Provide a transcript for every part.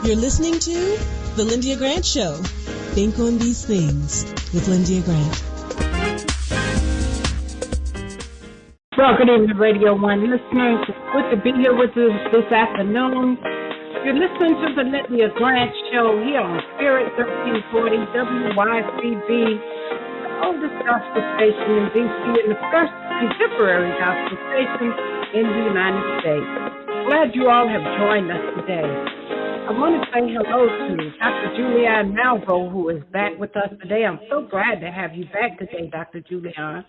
You're listening to The Lyndia Grant Show. Think on these things with Lyndia Grant. Well, good evening, Radio 1 listeners. It's good to be here with us this afternoon. You're listening to The Lyndia Grant Show here on Spirit 1340 WYCB, the oldest gospel station in D.C. and the first contemporary gospel station in the United States. Glad you all have joined us today. I want to say hello to Dr. Julianne Malvo, who is back with us today. I'm so glad to have you back today, Dr. Julianne.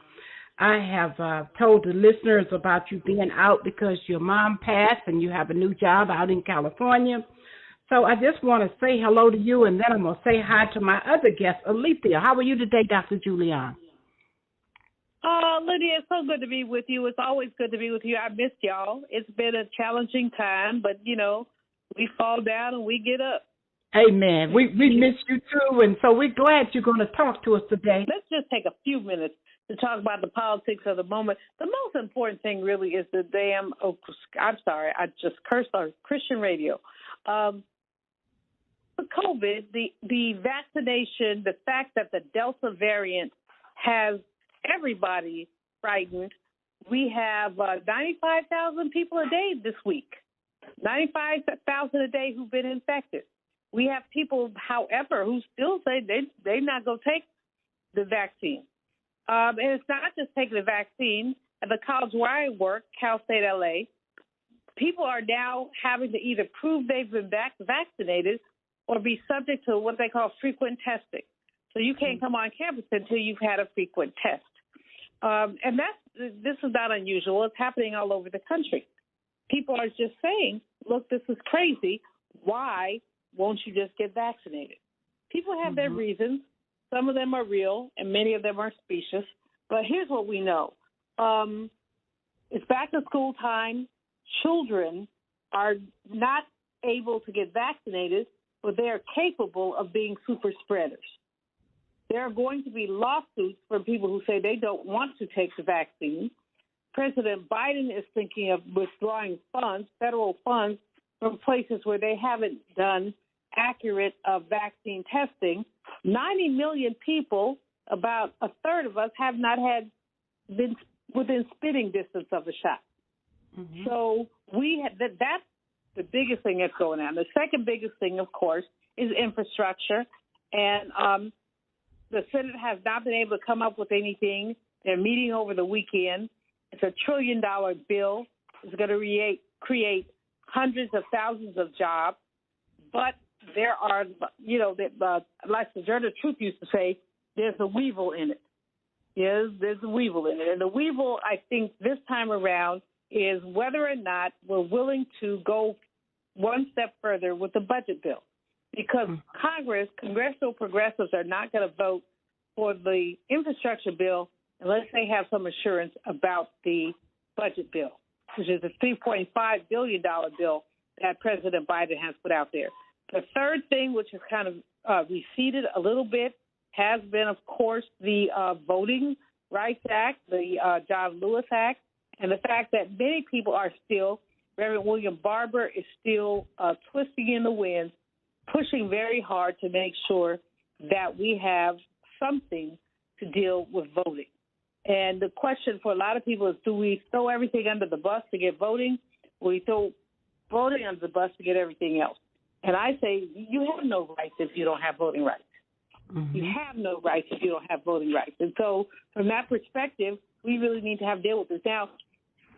I have told the listeners about you being out because your mom passed and you have a new job out in California. So I just want to say hello to you, and then I'm going to say hi to my other guest, Alethia. How are you today, Dr. Julianne? Lydia, it's so good to be with you. It's always good to be with you. I missed y'all. It's been a challenging time, but, you know, we fall down and we get up. Amen. We miss you too, and so we're glad you're going to talk to us today. Let's just take a few minutes to talk about the politics of the moment. The most important thing really is the damn, I'm sorry, I just cursed our Christian radio. The COVID, the vaccination, the fact that the Delta variant has everybody frightened. We have 95,000 people a day this week. 95,000 a day who've been infected. We have people, however, who still say they're not going to take the vaccine. And it's not just taking the vaccine. At the college where I work, Cal State LA, people are now having to either prove they've been vaccinated or be subject to what they call frequent testing. So you can't come on campus until you've had a frequent test. And this is not unusual. It's happening all over the country. People are just saying, look, this is crazy. Why won't you just get vaccinated? People have their reasons. Some of them are real, and many of them are specious. But here's what we know. It's back to school time. Children are not able to get vaccinated, but they are capable of being super spreaders. There are going to be lawsuits from people who say they don't want to take the vaccine. President Biden is thinking of withdrawing funds, federal funds, from places where they haven't done accurate vaccine testing. 90 million people, about a third of us, have not been within spitting distance of a shot. So that's the biggest thing that's going on. The second biggest thing, of course, is infrastructure. And the Senate has not been able to come up with anything. They're meeting over the weekend. It's $1 trillion bill. It's going to create hundreds of thousands of jobs. But there are, like Sojourner Truth used to say, there's a weevil in it. Yes, there's a weevil in it. And the weevil, I think, this time around is whether or not we're willing to go one step further with the budget bill. Because congressional progressives are not going to vote for the infrastructure bill unless they have some assurance about the budget bill, which is a $3.5 billion bill that President Biden has put out there. The third thing, which has kind of receded a little bit, has been, of course, the Voting Rights Act, the John Lewis Act, and the fact that many people are still, Reverend William Barber is still twisting in the wind, pushing very hard to make sure that we have something to deal with voting. And the question for a lot of people is, do we throw everything under the bus to get voting, or we throw voting under the bus to get everything else? And I say you have no rights if you don't have voting rights. You have no rights if you don't have voting rights. And so from that perspective, we really need to have deal with this. Now,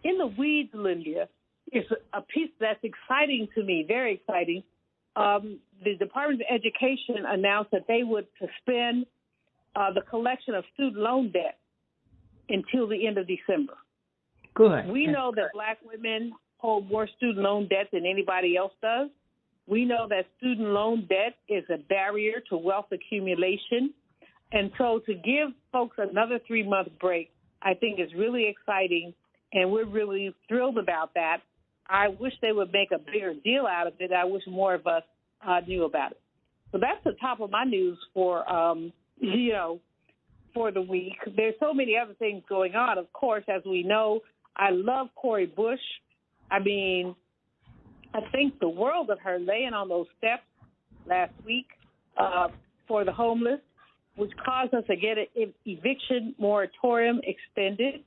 in the weeds, Lyndia, is a piece that's exciting to me, very exciting. The Department of Education announced that they would suspend the collection of student loan debt until the end of December. Good. We know that black women hold more student loan debt than anybody else does. We know that student loan debt is a barrier to wealth accumulation. And so to give folks another 3-month break, I think is really exciting, and we're really thrilled about that. I wish they would make a bigger deal out of it. I wish more of us knew about it. So that's the top of my news for, for the week. There's so many other things going on, of course, as we know. I love Cori Bush. I mean, I think the world of her laying on those steps last week for the homeless, which caused us to get an eviction moratorium extended.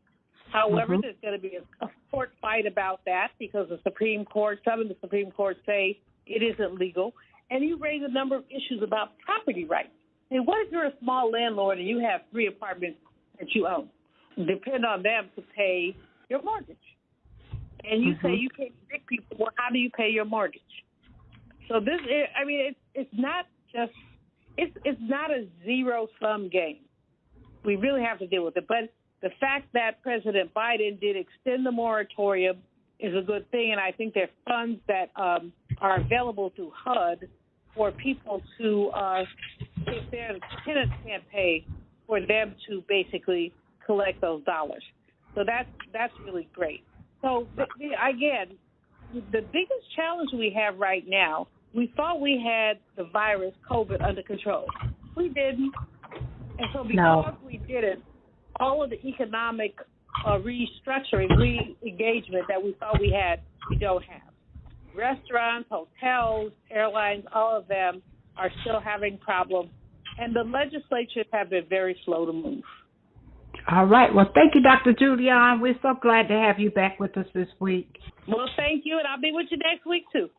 However, there's going to be a court fight about that because the Supreme Court, some of the Supreme Court say it isn't legal. And you raise a number of issues about property rights. And what if you're a small landlord and you have 3 apartments that you own? Depend on them to pay your mortgage. And you say you can't evict people. Well, how do you pay your mortgage? So this, I mean, it's not just, it's not a zero-sum game. We really have to deal with it. But the fact that President Biden did extend the moratorium is a good thing, and I think there are funds that are available through HUD for people to, if their tenants can't pay, for them to basically collect those dollars. So that's really great. So, again, the biggest challenge we have right now, we thought we had the virus, COVID, under control. We didn't. And so because we didn't, all of the economic restructuring, re-engagement that we thought we had, we don't have. Restaurants, hotels, airlines, all of them are still having problems. And the legislatures have been very slow to move. All right. Well, thank you, Dr. Julian. We're so glad to have you back with us this week. Well, thank you, and I'll be with you next week, too.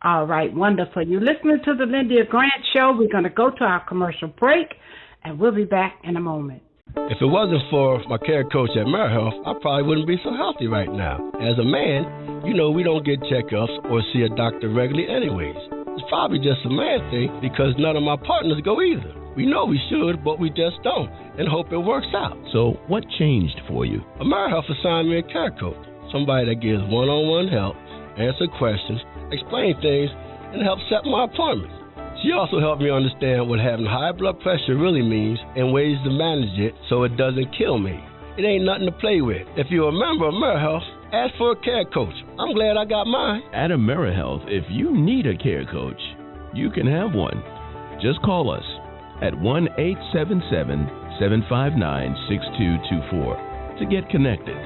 All right. Wonderful. You're listening to the Lyndia Grant Show. We're going to go to our commercial break, and we'll be back in a moment. If it wasn't for my care coach at AmeriHealth, I probably wouldn't be so healthy right now. As a man, you know we don't get checkups or see a doctor regularly anyways. It's probably just a man thing because none of my partners go either. We know we should, but we just don't, and hope it works out. So what changed for you? AmeriHealth assigned me a care coach, somebody that gives one-on-one help, answer questions, explain things, and help set my appointments. She also helped me understand what having high blood pressure really means and ways to manage it so it doesn't kill me. It ain't nothing to play with. If you're a member of AmeriHealth, ask for a care coach. I'm glad I got mine. At AmeriHealth, if you need a care coach, you can have one. Just call us at 1-877-759-6224 to get connected.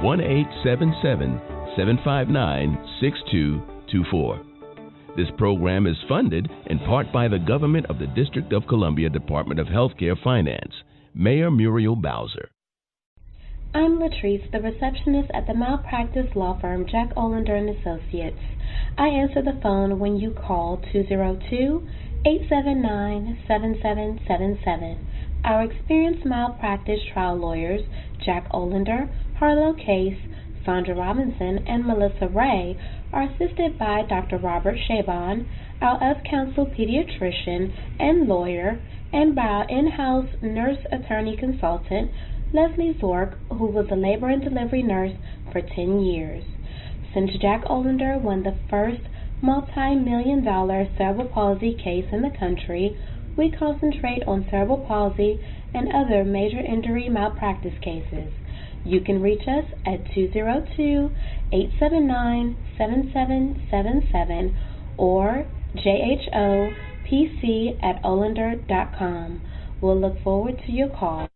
1-877-759-6224. This program is funded in part by the government of the District of Columbia Department of Healthcare Finance. Mayor Muriel Bowser. I'm Latrice, the receptionist at the malpractice law firm Jack Olander & Associates. I answer the phone when you call 202-879-7777. Our experienced malpractice trial lawyers, Jack Olander, Harlow Case, Sandra Robinson, and Melissa Ray, are assisted by Dr. Robert Chabon, our of-counsel pediatrician and lawyer, and by our in-house nurse attorney consultant, Leslie Zork, who was a labor and delivery nurse for 10 years. Since Jack Olander won the first multi-million-dollar cerebral palsy case in the country, we concentrate on cerebral palsy and other major injury malpractice cases. You can reach us at 202-879-7777 or jhopc@olander.com. We'll look forward to your call.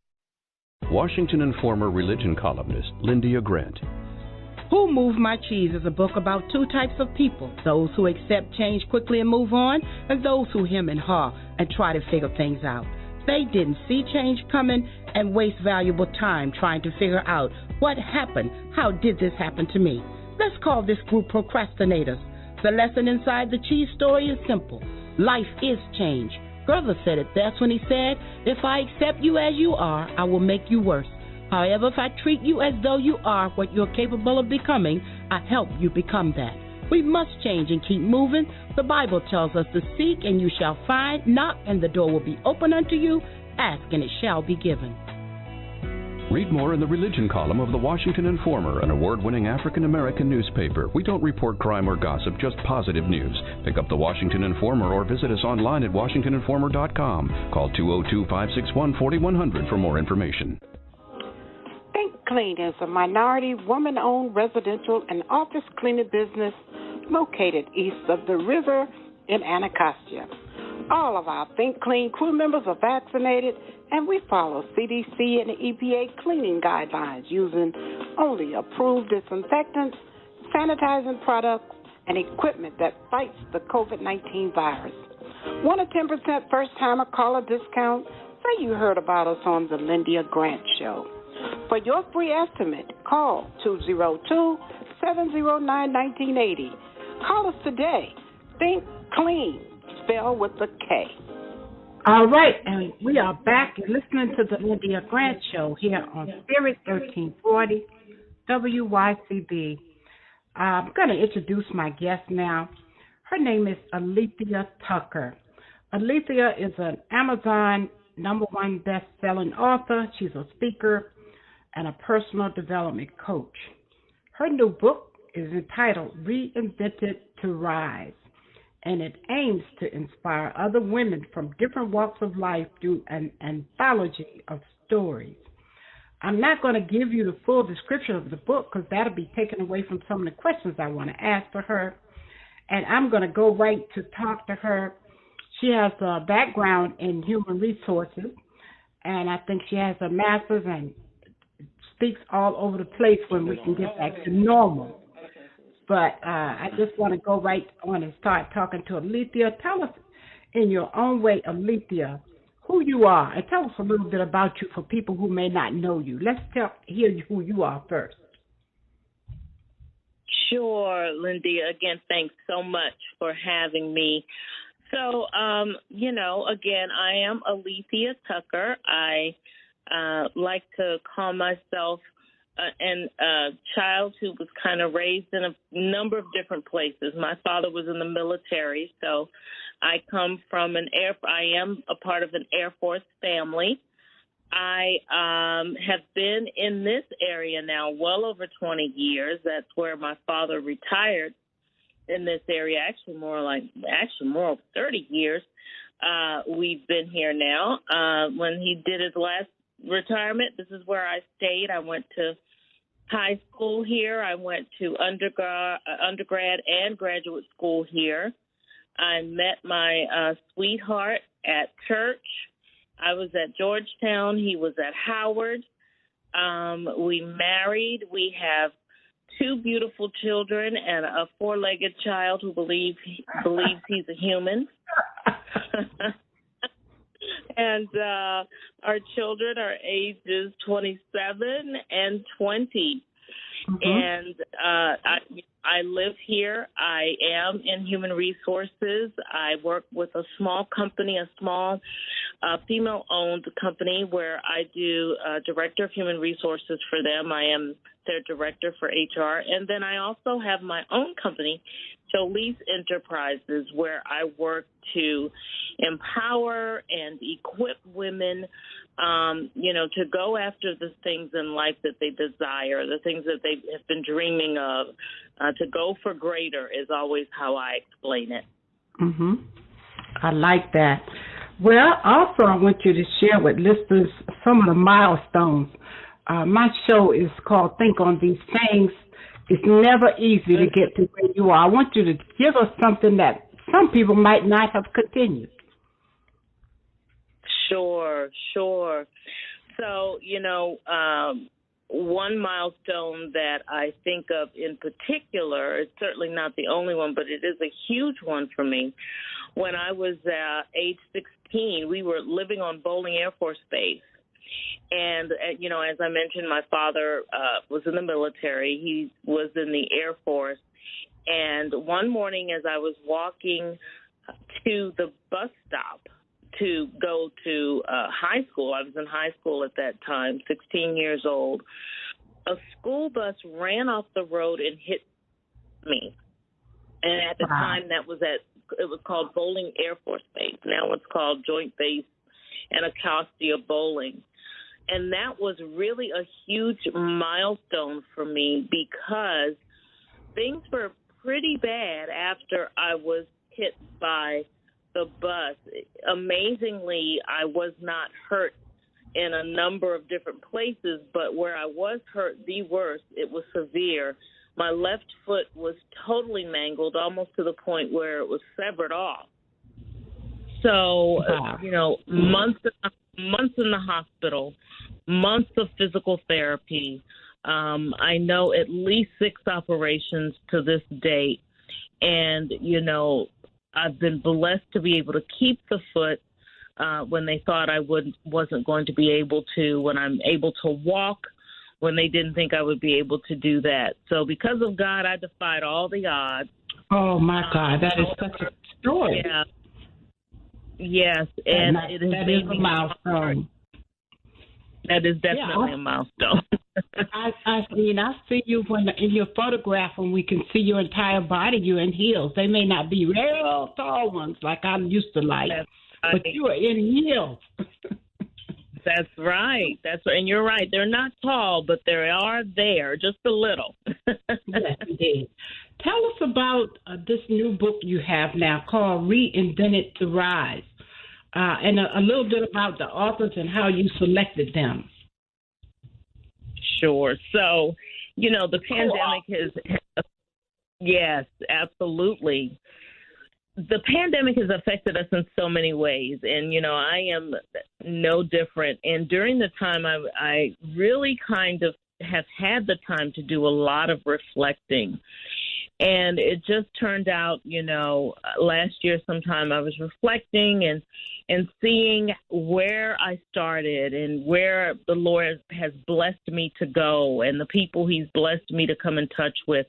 Washington Informer religion columnist Lyndia Grant. Who Moved My Cheese is a book about 2 types of people, those who accept change quickly and move on, and those who hem and haw and try to figure things out. They didn't see change coming and waste valuable time trying to figure out what happened. How did this happen to me? Let's call this group procrastinators. The lesson inside the cheese story is simple. Life is change. Brother said it best when he said, if I accept you as you are, I will make you worse. However, if I treat you as though you are what you're capable of becoming, I help you become that. We must change and keep moving. The Bible tells us to seek and you shall find, knock and the door will be open unto you, ask and it shall be given. Read more in the religion column of the Washington Informer, an award-winning African-American newspaper. We don't report crime or gossip, just positive news. Pick up the Washington Informer or visit us online at washingtoninformer.com. Call 202-561-4100 for more information. Think Clean is a minority woman-owned residential and office cleaning business located east of the river in Anacostia. All of our Think Clean crew members are vaccinated, and we follow CDC and EPA cleaning guidelines using only approved disinfectants, sanitizing products, and equipment that fights the COVID-19 virus. Want a 10% first-timer caller discount? Say you heard about us on the Lyndia Grant Show. For your free estimate, call 202-709-1980. Call us today. Think Clean, spell with a K. All right, and we are back and listening to the Lyndia Grant Show here on Spirit 1340 WYCB. I'm going to introduce my guest now. Her name is Alethia Tucker. Alethia is an Amazon #1 best-selling author. She's a speaker and a personal development coach. Her new book is entitled Reinvented to Rise, and it aims to inspire other women from different walks of life through an anthology of stories. I'm not going to give you the full description of the book because that'll be taken away from some of the questions I want to ask for her, and I'm going to go right to talk to her. She has a background in human resources, and I think she has a master's and speaks all over the place when we can get back to normal. But I just want to go right on and start talking to Alethia. Tell us in your own way, Alethia, who you are, and tell us a little bit about you for people who may not know you. Let's hear who you are first. Sure, Lyndia. Again, thanks so much for having me. So, again, I am Alethia Tucker. I like to call myself a child who was kind of raised in a number of different places. My father was in the military, so I come from I am a part of an Air Force family. I have been in this area now well over 20 years. That's where my father retired in this area, actually more over 30 years. We've been here now. When he did his last retirement, this is where I stayed. I went to high school here. I went to undergrad and graduate school here. I met my sweetheart at church. I was at Georgetown. He was at Howard. We married. We have 2 beautiful children and a 4-legged child who believes he's a human. And our children are ages 27 and 20. Mm-hmm. And I live here. I am in human resources. I work with a small company, a small female-owned company where I do director of human resources for them. I am their director for HR. And then I also have my own company, Jolie's Enterprises, where I work to empower and equip women, to go after the things in life that they desire, the things that they have been dreaming of. To go for greater is always how I explain it. Mm-hmm. I like that. Well, also I want you to share with listeners some of the milestones. My show is called Think on These Things. It's never easy to get to where you are. I want you to give us something that some people might not have continued. Sure. So, one milestone that I think of in particular, it's certainly not the only one, but it is a huge one for me. When I was age 16, we were living on Bowling Air Force Base. And, as I mentioned, my father was in the military. He was in the Air Force. And one morning as I was walking to the bus stop to go to high school, I was in high school at that time, 16 years old, a school bus ran off the road and hit me. And at the time, it was called Bowling Air Force Base. Now it's called Joint Base Anacostia Bowling. And that was really a huge milestone for me because things were pretty bad after I was hit by the bus. Amazingly, I was not hurt in a number of different places, but where I was hurt the worst, it was severe. My left foot was totally mangled, almost to the point where it was severed off. So, months in the hospital, months of physical therapy. I know at least 6 operations to this date. And, I've been blessed to be able to keep the foot when they thought I wasn't going to be able to, when I'm able to walk, when they didn't think I would be able to do that. So because of God, I defied all the odds. Oh, my God, that is such a story. Yeah. Yes, and that is a milestone. That is definitely a milestone. I see you in your photograph when we can see your entire body. You're in heels. They may not be real tall ones like I'm used to like, but you are in heels. That's right. And you're right. They're not tall, but they are there, just a little. Yes, indeed. Tell us about this new book you have now called Reinvented to Rise, and a little bit about the authors and how you selected them. Sure. So, the pandemic has, yes, absolutely. The pandemic has affected us in so many ways, and, I am no different. And during the time, I really kind of have had the time to do a lot of reflecting. And it just turned out, last year sometime I was reflecting and seeing where I started and where the Lord has blessed me to go and the people he's blessed me to come in touch with.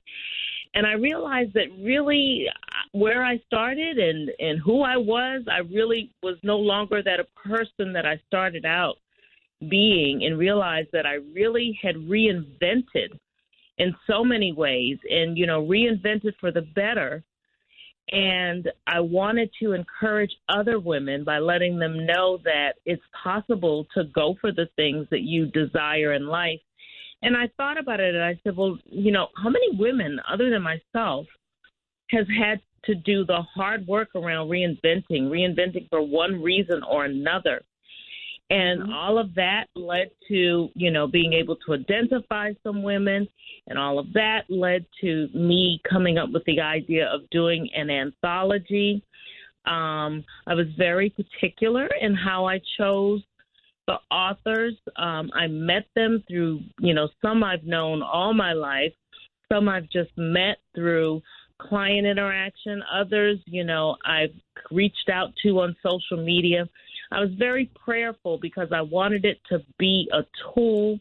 And I realized that really where I started and who I really was no longer that a person that I started out being, and realized that I really had reinvented in so many ways and, reinvented for the better. And I wanted to encourage other women by letting them know that it's possible to go for the things that you desire in life. And I thought about it and I said, well, how many women other than myself has had to do the hard work around reinventing for one reason or another? And all of that led to, being able to identify some women, and all of that led to me coming up with the idea of doing an anthology. I was very particular in how I chose the authors. I met them through, some I've known all my life, some I've just met through client interaction, others, I've reached out to on social media. I was very prayerful because I wanted it to be a tool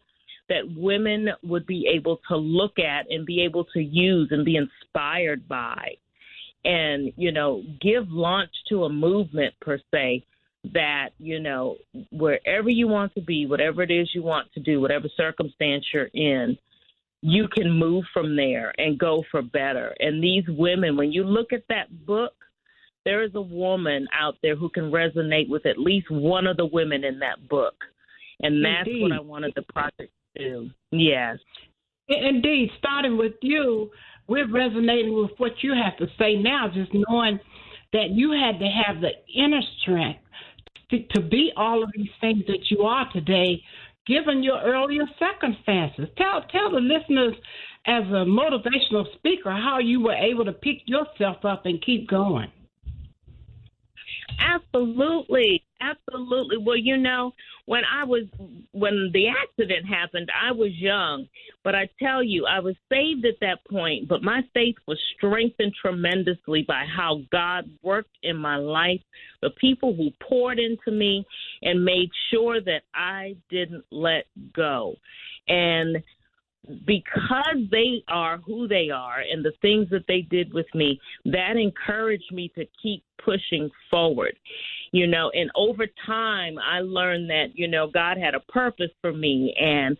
that women would be able to look at and be able to use and be inspired by and, give launch to a movement per se that, wherever you want to be, whatever it is you want to do, whatever circumstance you're in, you can move from there and go for better. And these women, when you look at that book, there is a woman out there who can resonate with at least one of the women in that book. And that's Indeed. what I wanted the project to do. Yes. Indeed. Starting with you, we're resonating with what you have to say now, just knowing that you had to have the inner strength to be all of these things that you are today, given your earlier circumstances. Tell the listeners, as a motivational speaker, how you were able to pick yourself up and keep going. Absolutely. Well, when the accident happened, I was young, but I tell you, I was saved at that point, but my faith was strengthened tremendously by how God worked in my life, the people who poured into me and made sure that I didn't let go. And because they are who they are and the things that they did with me, that encouraged me to keep pushing forward, and over time I learned that, God had a purpose for me, and,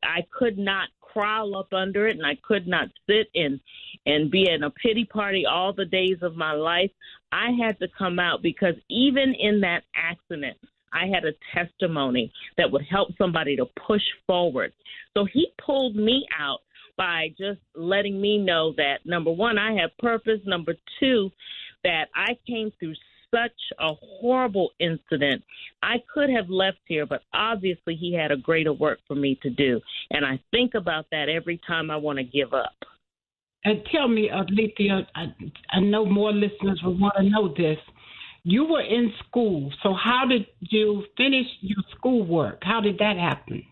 I could not crawl up under it, and I could not sit and be in a pity party all the days of my life. I had to come out, because even in that accident, I had a testimony that would help somebody to push forward. So he pulled me out by just letting me know that, number one, I have purpose. Number two, that I came through such a horrible incident. I could have left here, but obviously he had a greater work for me to do. And I think about that every time I want to give up. And tell me, Alethia, I know more listeners will want to know this. You were in school, so how did you finish your schoolwork? How did that happen?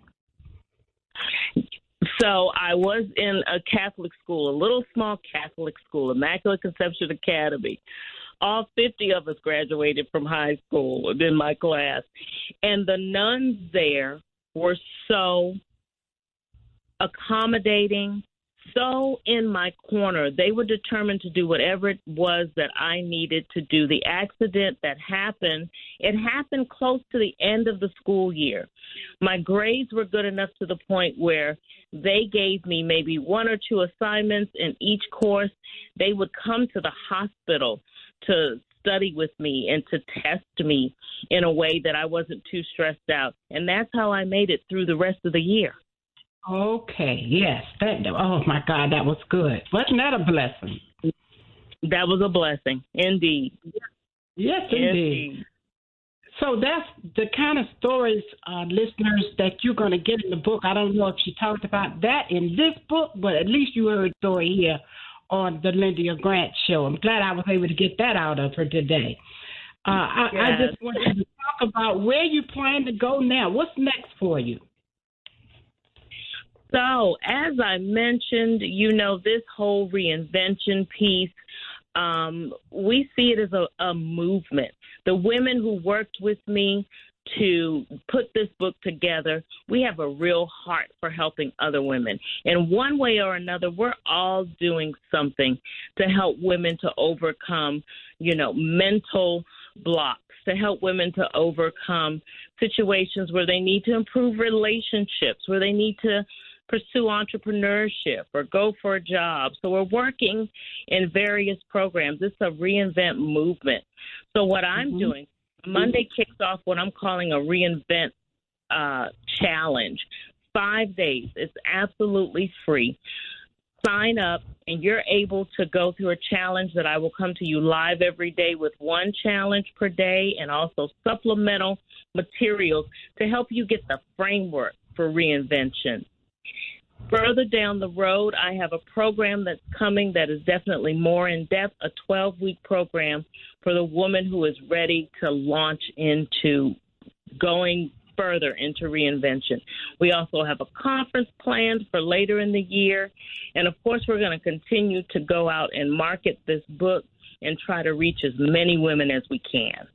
So I was in a Catholic school, a little small Catholic school, Immaculate Conception Academy. All 50 of us graduated from high school in my class. And the nuns there were so accommodating, so in my corner. They were determined to do whatever it was that I needed to do. The accident that happened, it happened close to the end of the school year. My grades were good enough to the point where they gave me maybe 1 or 2 assignments in each course. They would come to the hospital to study with me and to test me in a way that I wasn't too stressed out. And that's how I made it through the rest of the year. Okay, yes. Oh, my God, that was good. Wasn't that a blessing? That was a blessing, indeed. Yes, indeed. So that's the kind of stories, listeners, that you're going to get in the book. I don't know if she talked about that in this book, but at least you heard a story here on the Lyndia Grant Show. I'm glad I was able to get that out of her today. I just want you to talk about where you plan to go now. What's next for you? So, as I mentioned, this whole reinvention piece, we see it as a movement. The women who worked with me to put this book together, we have a real heart for helping other women. In one way or another, we're all doing something to help women to overcome, mental blocks, to help women to overcome situations where they need to improve relationships, where they need to pursue entrepreneurship or go for a job. So we're working in various programs. It's a reinvent movement. So what I'm doing, Monday kicks off what I'm calling a reinvent challenge. 5 days. It's absolutely free. Sign up, and you're able to go through a challenge that I will come to you live every day with one challenge per day and also supplemental materials to help you get the framework for reinvention. Further down the road, I have a program that's coming that is definitely more in-depth, a 12-week program for the woman who is ready to launch into going further into reinvention. We also have a conference planned for later in the year. And, of course, we're going to continue to go out and market this book and try to reach as many women as we can.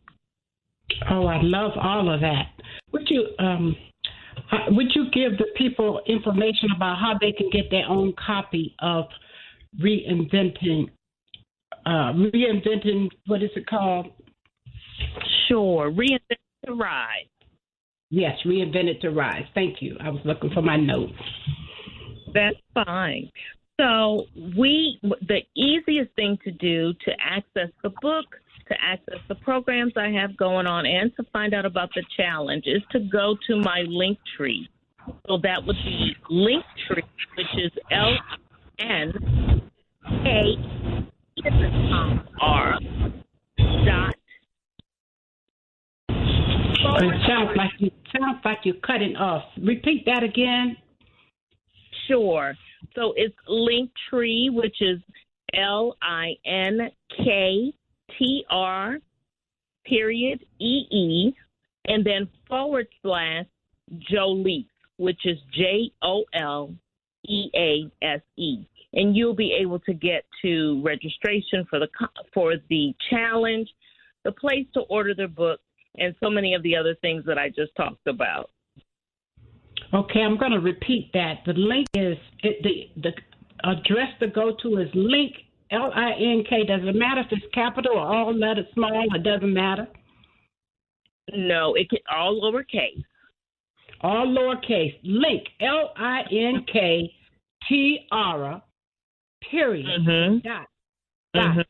Oh, I love all of that. Would you give the people information about how they can get their own copy of Reinventing, what is it called? Sure, Reinvent to Rise. Yes, Reinvented to Rise. Thank you. I was looking for my notes. That's fine. So the easiest thing to do to access the book, to access the programs I have going on, and to find out about the challenge is to go to my link tree. So that would be Linktree, which is LNKR dot. It sounds like you're cutting off. Repeat that again. Sure. So it's Linktree, which is LINKTR period EE, and then /Jolease, which is JOLEASE. And you'll be able to get to registration for the challenge, the place to order their book, and so many of the other things that I just talked about. Okay, I'm going to repeat that. The link is, the address to go to is link, LINK. Does it matter if it's capital or all letters small? It doesn't matter? No, it can all lowercase. All lowercase. Link, LINKTR, period, dot,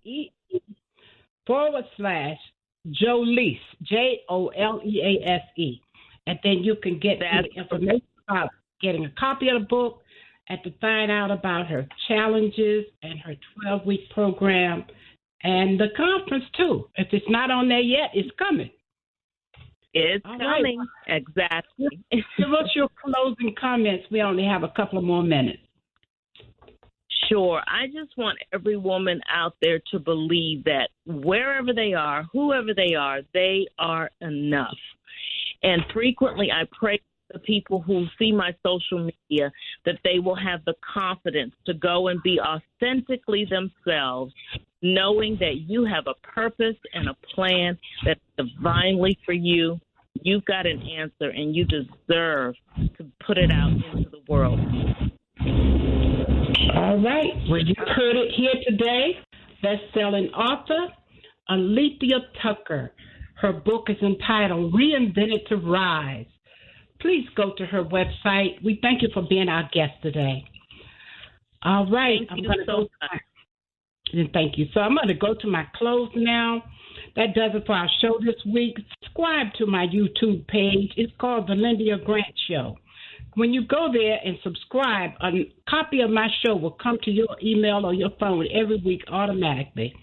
EE, /Jolease, JOLEASE. And then you can get the information about getting a copy of the book and to find out about her challenges and her 12-week program and the conference, too. If it's not on there yet, it's coming. It's coming. Right. Exactly. Give us your closing comments. We only have a couple of more minutes. Sure. I just want every woman out there to believe that wherever they are, whoever they are enough. And frequently I pray the people who see my social media, that they will have the confidence to go and be authentically themselves, knowing that you have a purpose and a plan that's divinely for you. You've got an answer, and you deserve to put it out into the world. All right. Well, you heard it here today. Best-selling author, Alethia Tucker. Her book is entitled Reinvented to Rise. Please go to her website. We thank you for being our guest today. All right. Thank you so much. Thank you. So I'm going to go to my close now. That does it for our show this week. Subscribe to my YouTube page. It's called The Lyndia Grant Show. When you go there and subscribe, a copy of my show will come to your email or your phone every week automatically.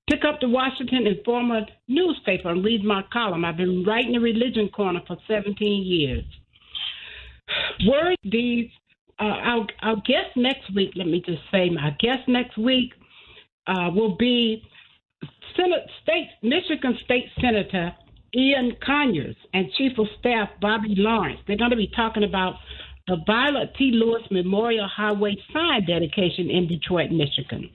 Pick up the Washington Informer newspaper and read my column. I've been writing the Religion Corner for 17 years. Word deeds. Our guest next week, let me just say, my guest next week will be Michigan State Senator Ian Conyers and Chief of Staff Bobby Lawrence. They're going to be talking about the Violet T. Lewis Memorial Highway sign dedication in Detroit, Michigan.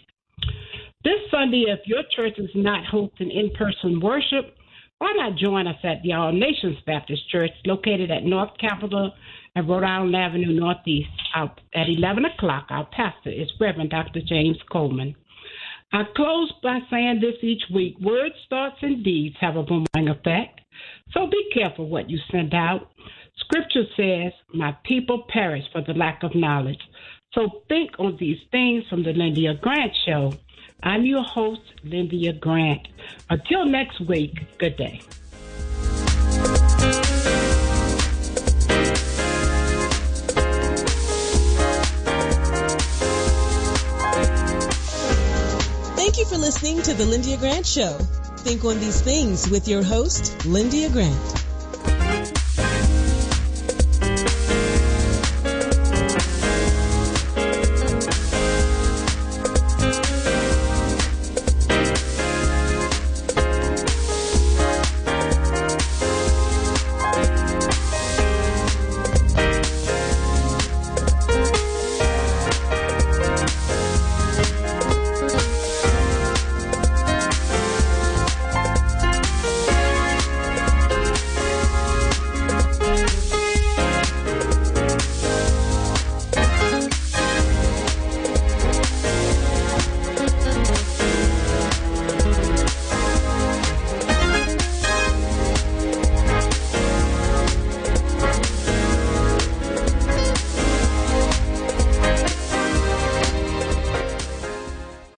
This Sunday, if your church is not hosting in-person worship, why not join us at the All Nations Baptist Church located at North Capitol and Rhode Island Avenue Northeast at 11 o'clock. Our pastor is Reverend Dr. James Coleman. I close by saying this each week: words, thoughts, and deeds have a boomerang effect. So be careful what you send out. Scripture says, my people perish for the lack of knowledge. So think on these things from the Lyndia Grant Show. I'm your host, Lyndia Grant. Until next week, good day. Thank you for listening to the Lyndia Grant Show. Think on these things with your host, Lyndia Grant.